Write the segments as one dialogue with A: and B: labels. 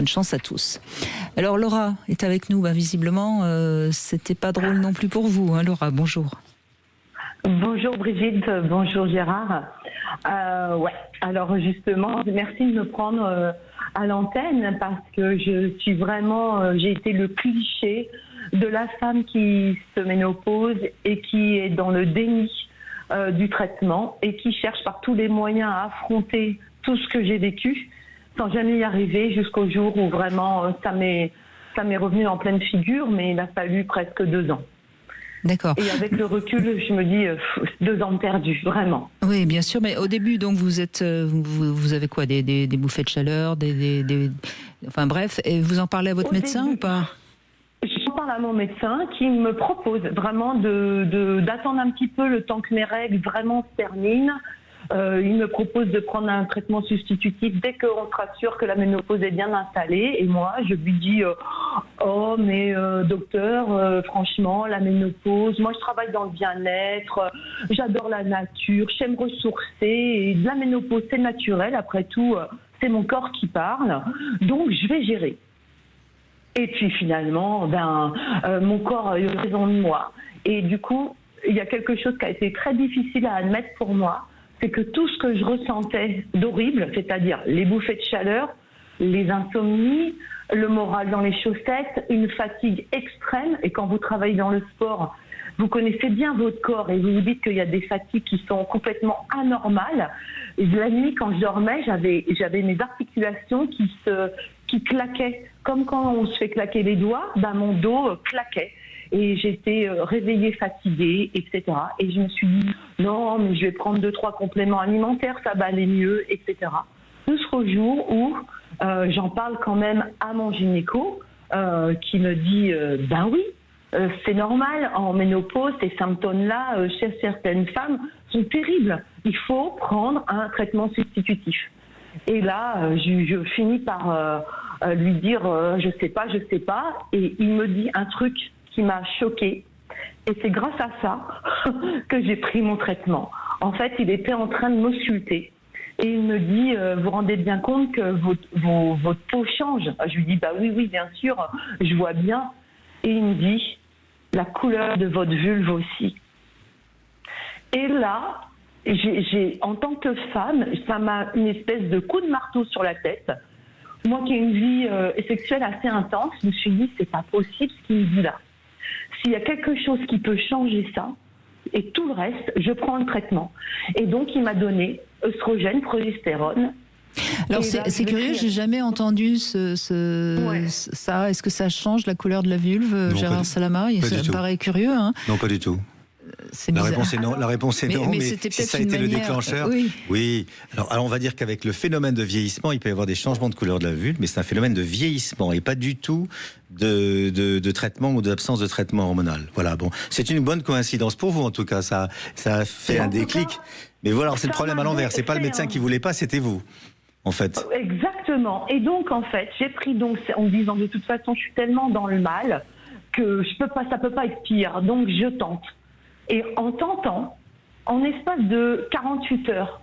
A: Bonne chance à tous. Alors Laura est avec nous, visiblement, c'était pas drôle non plus pour vous, hein, Laura, bonjour.
B: Bonjour Brigitte, bonjour Gérard. Ouais, alors justement, merci de me prendre à l'antenne parce que je suis vraiment, j'ai été le cliché de la femme qui se ménopause et qui est dans le déni du traitement et qui cherche par tous les moyens à affronter tout ce que j'ai vécu sans jamais y arriver jusqu'au jour où vraiment ça m'est revenu en pleine figure, mais il a fallu presque 2 ans.
A: D'accord.
B: Et avec le recul, je me dis 2 ans perdus, vraiment.
A: Oui, bien sûr, mais au début, donc vous avez quoi, des bouffées de chaleur, enfin bref, et vous en parlez à votre médecin ou pas?
B: J'en parle à mon médecin qui me propose vraiment d'attendre un petit peu le temps que mes règles vraiment se terminent. Il me propose de prendre un traitement substitutif dès qu'on sera sûr que la ménopause est bien installée. Et moi, je lui dis oh, mais docteur, franchement, la ménopause, moi je travaille dans le bien-être, j'adore la nature, j'aime me ressourcer. Et la ménopause, c'est naturel. Après tout, c'est mon corps qui parle. Donc, je vais gérer. Et puis finalement, mon corps a eu raison de moi. Et du coup, il y a quelque chose qui a été très difficile à admettre pour moi. C'est que tout ce que je ressentais d'horrible, c'est-à-dire les bouffées de chaleur, les insomnies, le moral dans les chaussettes, une fatigue extrême, et quand vous travaillez dans le sport, vous connaissez bien votre corps et vous vous dites qu'il y a des fatigues qui sont complètement anormales. Et la nuit, quand je dormais, j'avais mes articulations qui claquaient. Comme quand on se fait claquer les doigts, mon dos claquait. Et j'étais réveillée, fatiguée, etc. Et je me suis dit, non, mais je vais prendre 2-3 compléments alimentaires, ça va aller mieux, etc. Jusqu'au jour où j'en parle quand même à mon gynéco, qui me dit, oui, c'est normal, en ménopause, ces symptômes-là, chez certaines femmes, sont terribles. Il faut prendre un traitement substitutif. Et là, je finis par lui dire, je sais pas. Et il me dit un truc qui m'a choquée. Et c'est grâce à ça que j'ai pris mon traitement. En fait, il était en train de m'ausculter. Et il me dit, vous vous rendez bien compte que votre peau change? Je lui dis, oui, bien sûr, je vois bien. Et il me dit, la couleur de votre vulve aussi. Et là, en tant que femme, ça m'a une espèce de coup de marteau sur la tête. Moi qui ai une vie sexuelle assez intense, je me suis dit, c'est pas possible ce qu'il me dit là. S'il y a quelque chose qui peut changer ça, et tout le reste, je prends le traitement. Et donc, il m'a donné œstrogène, progestérone.
A: Alors, c'est curieux, j'ai jamais entendu ça. Est-ce que ça change la couleur de la vulve, non, Gérard Salama? Ça me paraît curieux. Hein.
C: Non, pas du tout. La réponse est non. La réponse est non, mais si ça a été le déclencheur. Oui. Alors, on va dire qu'avec le phénomène de vieillissement, il peut y avoir des changements de couleur de la vulve, mais c'est un phénomène de vieillissement et pas du tout de traitement ou d'absence de traitement hormonal. Voilà. Bon, c'est une bonne coïncidence pour vous en tout cas. Ça a fait un déclic. Mais voilà, c'est le problème à l'envers. C'est pas le médecin qui voulait pas, c'était vous. En fait.
B: Exactement. Et donc, en fait, j'ai pris en me disant de toute façon, je suis tellement dans le mal que ça peut pas être pire. Donc, je tente. Et en tentant, en espace de 48 heures,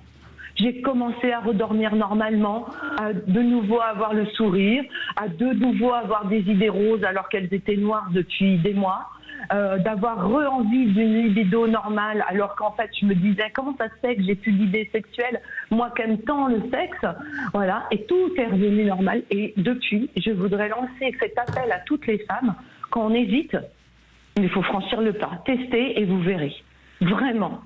B: j'ai commencé à redormir normalement, à de nouveau avoir le sourire, à de nouveau avoir des idées roses alors qu'elles étaient noires depuis des mois, d'avoir re-envie d'une libido normale alors qu'en fait je me disais comment ça se fait que j'ai plus d'idées sexuelles, moi qui aime tant le sexe, voilà, et tout est revenu normal. Et depuis, je voudrais lancer cet appel à toutes les femmes, quand on hésite, il faut franchir le pas, tester et vous verrez. Vraiment.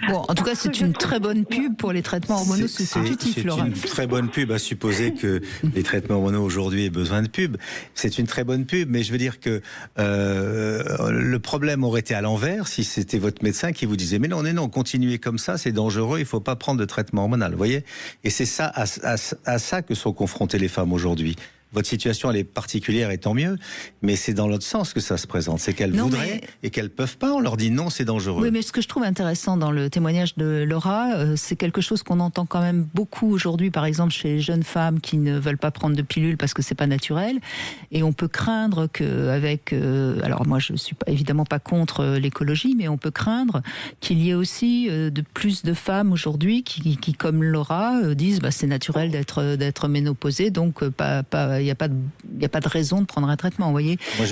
A: Bon, en tout cas, c'est une très bonne pub pour les traitements hormonaux substitutifs, Laura.
C: C'est une très bonne pub, à supposer que les traitements hormonaux aujourd'hui aient besoin de pub. C'est une très bonne pub, mais je veux dire que le problème aurait été à l'envers si c'était votre médecin qui vous disait mais non, continuez comme ça, c'est dangereux, il ne faut pas prendre de traitement hormonal, vous voyez. Et c'est ça, à ça que sont confrontées les femmes aujourd'hui. Votre situation, elle est particulière et tant mieux, mais c'est dans l'autre sens que ça se présente. C'est qu'elles voudraient et qu'elles peuvent pas. On leur dit non, c'est dangereux.
A: Oui, mais ce que je trouve intéressant dans le témoignage de Laura, c'est quelque chose qu'on entend quand même beaucoup aujourd'hui, par exemple chez les jeunes femmes qui ne veulent pas prendre de pilule parce que c'est pas naturel. Et on peut craindre qu'avec... alors moi, je suis évidemment pas contre l'écologie, mais on peut craindre qu'il y ait aussi de plus de femmes aujourd'hui qui comme Laura, disent c'est naturel d'être ménopausée, donc pas de raison de prendre un traitement, vous voyez.
C: Moi,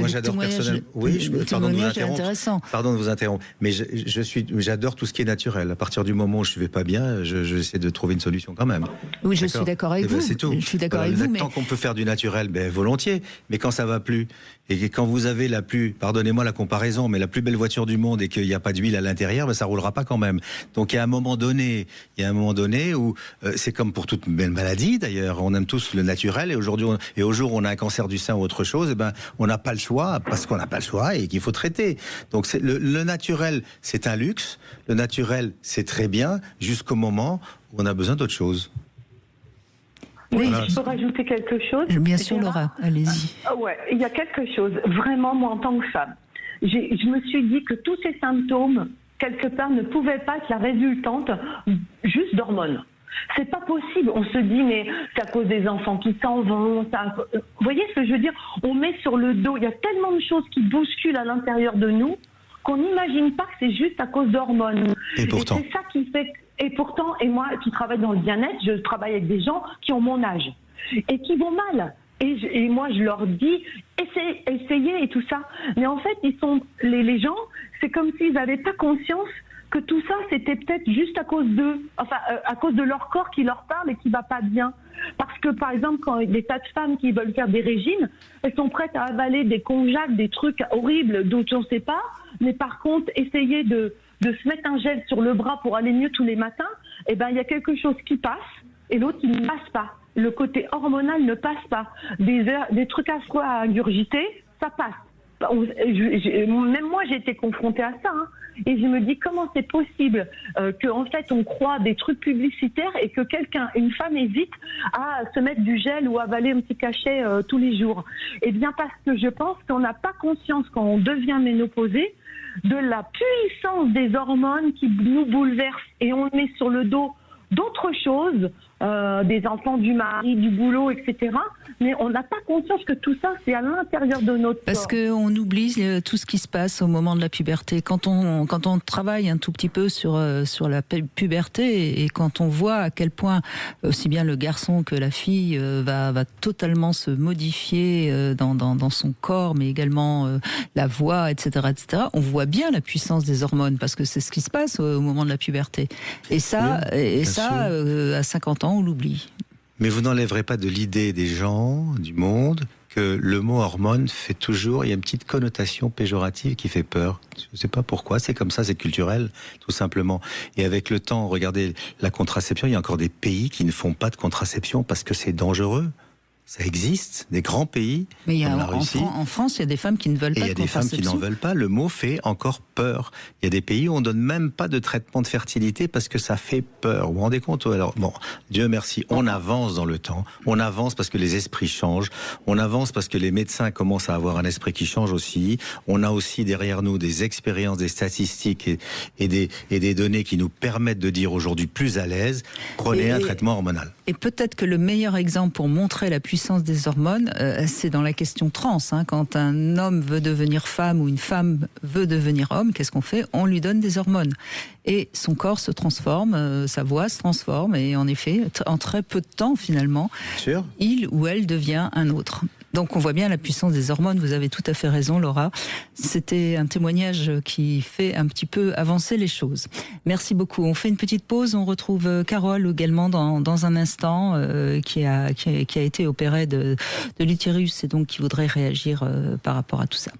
C: j'adore personnellement. Oui, pardon de vous interrompre. Mais j'adore tout ce qui est naturel. À partir du moment où je ne vais pas bien, j'essaie de trouver une solution quand même.
A: Oui, je suis d'accord avec vous.
C: C'est tout.
A: Je suis d'accord avec vous.
C: Tant qu'on peut faire du naturel, volontiers. Mais quand ça va plus, et quand vous avez pardonnez-moi la comparaison, mais la plus belle voiture du monde et qu'il n'y a pas d'huile à l'intérieur, ça roulera pas quand même. Donc il y a un moment donné où c'est comme pour toute belle maladie d'ailleurs, on aime tous le naturel et au jour où on a un cancer du sein ou autre chose, on n'a pas le choix parce qu'on n'a pas le choix et qu'il faut traiter. Donc le naturel, c'est un luxe. Le naturel, c'est très bien jusqu'au moment où on a besoin d'autre chose.
B: Oui, je peux rajouter quelque chose.
A: Bien sûr, Laura, allez-y.
B: Ouais, il y a quelque chose. Vraiment, moi, en tant que femme, je me suis dit que tous ces symptômes, quelque part, ne pouvaient pas être la résultante juste d'hormones. C'est pas possible. On se dit, mais c'est à cause des enfants qui s'en vont. Vous voyez ce que je veux dire? On met sur le dos. Il y a tellement de choses qui bousculent à l'intérieur de nous qu'on n'imagine pas que c'est juste à cause d'hormones.
C: Et pourtant.
B: Et c'est ça qui fait. Et pourtant, et moi qui travaille dans le bien-être, je travaille avec des gens qui ont mon âge et qui vont mal. Et moi, je leur dis, essayez et tout ça. Mais en fait, les gens, c'est comme s'ils n'avaient pas conscience que tout ça, c'était peut-être juste à cause d'eux. Enfin, à cause de leur corps qui leur parle et qui va pas bien. Parce que, par exemple, quand des tas de femmes qui veulent faire des régimes, elles sont prêtes à avaler des konjac, des trucs horribles dont on ne sait pas. Mais par contre, essayer de se mettre un gel sur le bras pour aller mieux tous les matins, il y a quelque chose qui passe et l'autre, il ne passe pas. Le côté hormonal ne passe pas. Des trucs affreux à ingurgiter, ça passe. Même moi, j'ai été confrontée à ça. Et je me dis, comment c'est possible qu'en fait, on croit des trucs publicitaires et que une femme hésite à se mettre du gel ou à avaler un petit cachet tous les jours. Eh bien, parce que je pense qu'on n'a pas conscience, quand on devient ménopausée, de la puissance des hormones qui nous bouleversent. Et on met sur le dos d'autres choses, des enfants, du mari, du boulot, etc. Mais on n'a pas conscience que tout ça, c'est à l'intérieur de notre corps.
A: Parce qu'on oublie tout ce qui se passe au moment de la puberté. Quand on travaille un tout petit peu sur la puberté et quand on voit à quel point aussi bien le garçon que la fille va totalement se modifier dans son corps, mais également la voix, etc., on voit bien la puissance des hormones parce que c'est ce qui se passe au moment de la puberté. Et ça, à 50 ans, on l'oublie.
C: Mais vous n'enlèverez pas de l'idée des gens, du monde, que le mot hormone il y a une petite connotation péjorative qui fait peur. Je ne sais pas pourquoi, c'est comme ça, c'est culturel, tout simplement. Et avec le temps, regardez la contraception, il y a encore des pays qui ne font pas de contraception parce que c'est dangereux. Ça existe, des grands pays.
A: Mais en France, il y a des femmes qui ne veulent pas de contraception.
C: Il y a des femmes qui n'en veulent pas. Le mot fait encore peur. Il y a des pays où on ne donne même pas de traitement de fertilité parce que ça fait peur. Vous vous rendez compte? Alors, bon, Dieu merci, on avance dans le temps. On avance parce que les esprits changent. On avance parce que les médecins commencent à avoir un esprit qui change aussi. On a aussi derrière nous des expériences, des statistiques et des données qui nous permettent de dire aujourd'hui plus à l'aise, prenez un traitement hormonal.
A: Et peut-être que le meilleur exemple pour montrer la puissance des hormones, c'est dans la question trans. Quand un homme veut devenir femme ou une femme veut devenir homme, qu'est-ce qu'on fait? On lui donne des hormones. Et son corps se transforme, sa voix se transforme, et en effet, en très peu de temps finalement, il ou elle devient un autre. Donc on voit bien la puissance des hormones, vous avez tout à fait raison Laura. C'était un témoignage qui fait un petit peu avancer les choses. Merci beaucoup. On fait une petite pause, on retrouve Carole également dans un instant qui a été opérée de l'utérus et donc qui voudrait réagir par rapport à tout ça.